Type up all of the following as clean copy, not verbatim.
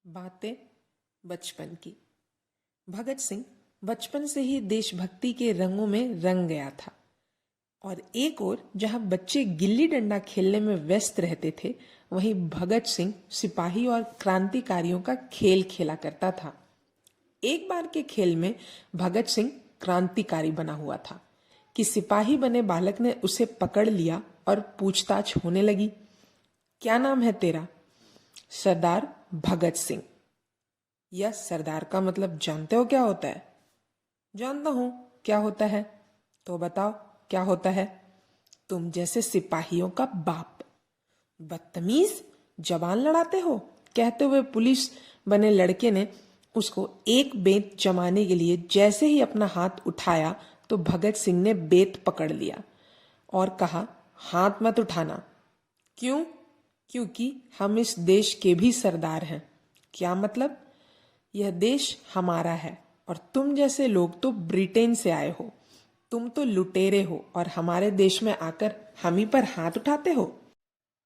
बातें बचपन की। भगत सिंह बचपन से ही देशभक्ति के रंगों में रंग गया था और एक ओर जहां बच्चे गिल्ली डंडा खेलने में व्यस्त रहते थे, वहीं भगत सिंह सिपाही और क्रांतिकारियों का खेल खेला करता था। एक बार के खेल में भगत सिंह क्रांतिकारी बना हुआ था कि सिपाही बने बालक ने उसे पकड़ लिया और पूछताछ होने लगी। क्या नाम है तेरा? सरदार भगत सिंह। यह सरदार का मतलब जानते हो क्या होता है? जानता हूं क्या होता है। तो बताओ क्या होता है? तुम जैसे सिपाहियों का बाप। बदतमीज, जबान लड़ाते हो, कहते हुए पुलिस बने लड़के ने उसको एक बेत जमाने के लिए जैसे ही अपना हाथ उठाया तो भगत सिंह ने बेत पकड़ लिया और कहा, हाथ मत उठाना। क्यों? क्योंकि हम इस देश के भी सरदार हैं। क्या मतलब? यह देश हमारा है और तुम जैसे लोग तो ब्रिटेन से आए हो। तुम तो लुटेरे हो और हमारे देश में आकर हम ही पर हाथ उठाते हो।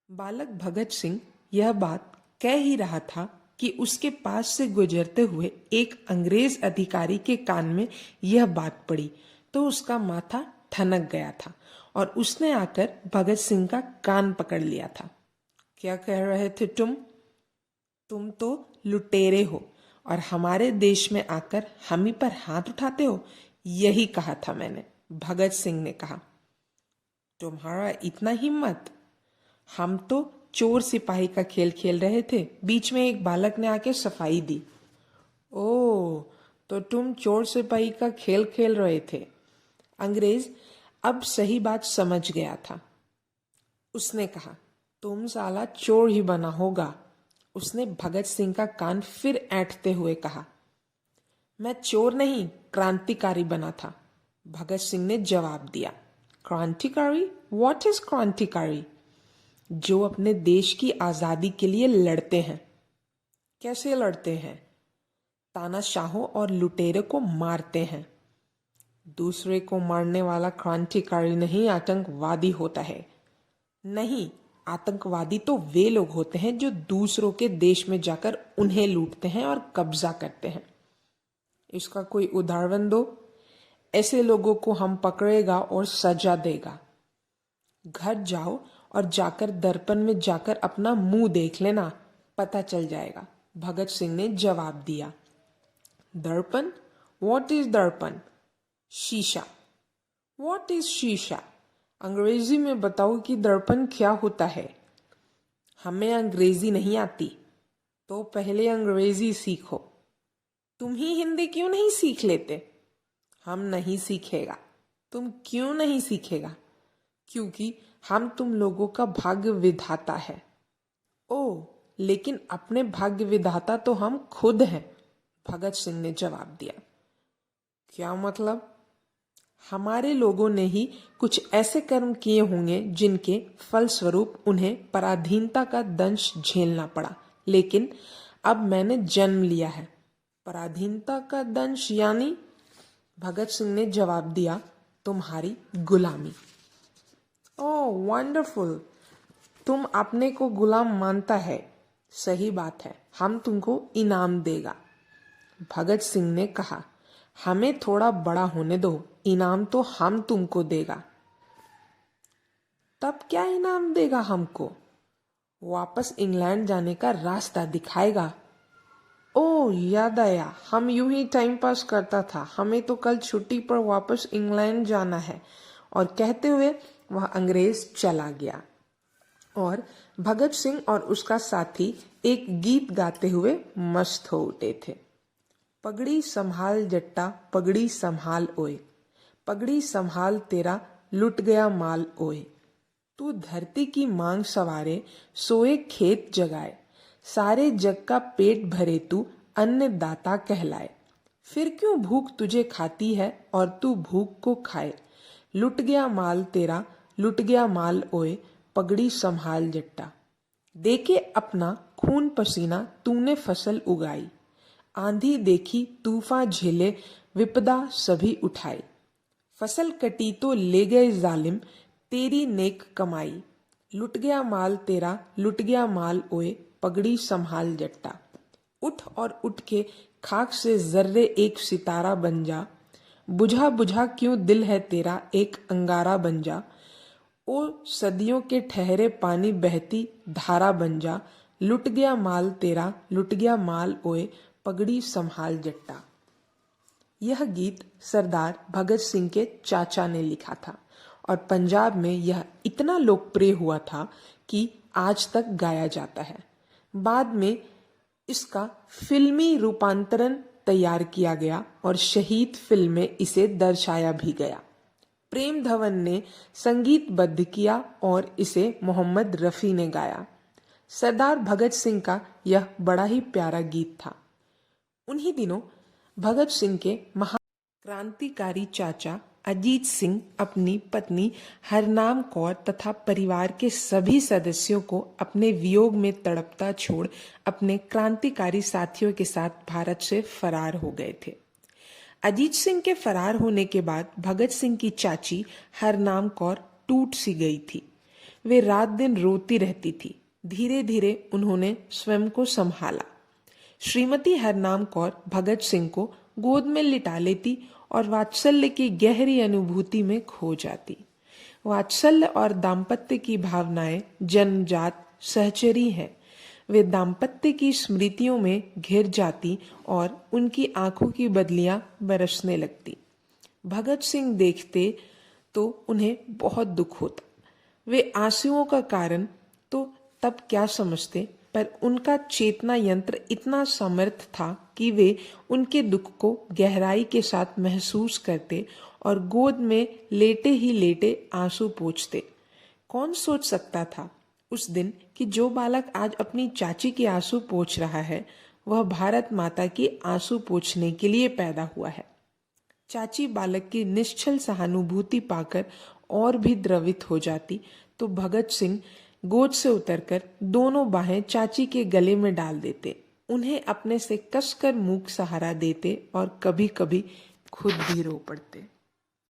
बालक भगत सिंह यह बात कह ही रहा था कि उसके पास से गुजरते हुए एक अंग्रेज अधिकारी के कान में यह बात पड़ी तो उसका माथा ठनक गया था और उसने आकर भगत सिंह का कान पकड़ लिया था। क्या कह रहे थे तुम? तुम तो लुटेरे हो और हमारे देश में आकर हम ही पर हाथ उठाते हो। यही कहा था मैंने, भगत सिंह ने कहा। तुम्हारा इतना हिम्मत? हम तो चोर सिपाही का खेल खेल रहे थे, बीच में एक बालक ने आके सफाई दी। ओह, तो तुम चोर सिपाही का खेल खेल रहे थे। अंग्रेज अब सही बात समझ गया था। उसने कहा, तुम साला चोर ही बना होगा। उसने भगत सिंह का कान फिर ऐंठते हुए कहा, मैं चोर नहीं, क्रांतिकारी बना था। भगत सिंह ने जवाब दिया, क्रांतिकारी? व्हाट इज क्रांतिकारी? जो अपने देश की आजादी के लिए लड़ते हैं। कैसे लड़ते हैं? तानाशाहों और लुटेरे को मारते हैं। दूसरे को मारने वाला क्रांतिकारी नहीं, आतंकवादी होता है। नहीं, आतंकवादी तो वे लोग होते हैं जो दूसरों के देश में जाकर उन्हें लूटते हैं और कब्जा करते हैं। इसका कोई उदाहरण दो। ऐसे लोगों को हम पकड़ेगा और सजा देगा। घर जाओ और जाकर दर्पण में जाकर अपना मुंह देख लेना, पता चल जाएगा। भगत सिंह ने जवाब दिया। दर्पण? व्हाट इज दर्पण? शीशा। व्हाट इज शीशा? अंग्रेजी में बताओ कि दर्पण क्या होता है। हमें अंग्रेजी नहीं आती। तो पहले अंग्रेजी सीखो। तुम ही हिंदी क्यों नहीं सीख लेते? हम नहीं सीखेगा। तुम क्यों नहीं सीखेगा? क्योंकि हम तुम लोगों का भाग्य विधाता है। ओह, लेकिन अपने भाग्य विधाता तो हम खुद हैं, भगत सिंह ने जवाब दिया। क्या मतलब? हमारे लोगों ने ही कुछ ऐसे कर्म किए होंगे जिनके फलस्वरूप उन्हें पराधीनता का दंश झेलना पड़ा, लेकिन अब मैंने जन्म लिया है। पराधीनता का दंश यानी? भगत सिंह ने जवाब दिया, तुम्हारी गुलामी। ओह वंडरफुल, तुम अपने को गुलाम मानता है। सही बात है, हम तुमको इनाम देगा। भगत सिंह ने कहा, हमें थोड़ा बड़ा होने दो, इनाम तो हम तुमको देगा। तब क्या इनाम देगा हमको? वापस इंग्लैंड जाने का रास्ता दिखाएगा। ओह याद आया, हम यूं ही टाइम पास करता था, हमें तो कल छुट्टी पर वापस इंग्लैंड जाना है। और कहते हुए वह अंग्रेज चला गया और भगत सिंह और उसका साथी एक गीत गाते हुए मस्त हो उठे थे। पगड़ी संभाल जट्टा, पगड़ी संभाल ओए, पगड़ी संभाल तेरा लुट गया माल ओए। तू धरती की मांग सवारे, सोए खेत जगाए, सारे जग का पेट भरे तू अन्नदाता कहलाए। फिर क्यों भूख तुझे खाती है और तू भूख को खाए। लुट गया माल तेरा, लुट गया माल ओए, पगड़ी संभाल जट्टा। देके अपना खून पसीना तूने फसल उगाई, आंधी देखी तूफान झेले, विपदा सभी उठाई। फसल कटी तो ले गए जालिम, तेरी नेक कमाई। लुट गया माल तेरा, लुट गया माल ओए, पगड़ी संभाल जट्टा। उठ और उठ के खाक से जर्रे एक सितारा बन जा, बुझा बुझा क्यों दिल है तेरा एक अंगारा बन जा, ओ सदियों के ठहरे पानी बहती धारा बन जा, लुट गया माल तेरा लुट गया माल ओए पगड़ी संभाल जट्टा। यह गीत सरदार भगत सिंह के चाचा ने लिखा था और पंजाब में यह इतना लोकप्रिय हुआ था कि आज तक गाया जाता है। बाद में इसका फिल्मी रूपांतरण तैयार किया गया और शहीद फिल्म में इसे दर्शाया भी गया। प्रेम धवन ने संगीतबद्ध किया और इसे मोहम्मद रफ़ी ने गाया। सरदार भगत सिंह का यह बड़ा ही प्यारा गीत था। उन्हीं दिनों भगत सिंह के क्रांतिकारी चाचा अजीत सिंह अपनी पत्नी हरनाम कौर तथा परिवार के सभी सदस्यों को अपने वियोग में तड़पता छोड़ अपने क्रांतिकारी साथियों के साथ भारत से फरार हो गए थे। अजीत सिंह के फरार होने के बाद भगत सिंह की चाची हरनाम कौर टूट सी गई थी। वे रात दिन रोती रहती थी। धीरे धीरे उन्होंने स्वयं को संभाला। श्रीमती हरनाम कौर भगत सिंह को गोद में लिटा लेती और वात्सल्य की गहरी अनुभूति में खो जाती। वात्सल्य और दाम्पत्य की भावनाएं जन्मजात सहचरी हैं। वे दाम्पत्य की स्मृतियों में घिर जाती और उनकी आंखों की बदलियां बरसने लगती। भगत सिंह देखते तो उन्हें बहुत दुख होता। वे आंसुओं का कारण तो तब क्या समझते, पर उनका चेतना यंत्र इतना समर्थ था कि वे उनके दुख को गहराई के साथ महसूस करते और गोद में लेटे ही लेटे आंसू पोंछते। कौन सोच सकता था उस दिन कि जो बालक आज अपनी चाची के आंसू पोंछ रहा है वह भारत माता की आंसू पोंछने के लिए पैदा हुआ है। चाची बालक की निश्चल सहानुभूति पाकर और भी द्रवित हो जाती तो भगत सिंह गोद से उतरकर दोनों बाहें चाची के गले में डाल देते, उन्हें अपने से कसकर मूक सहारा देते और कभी कभी खुद भी रो पड़ते।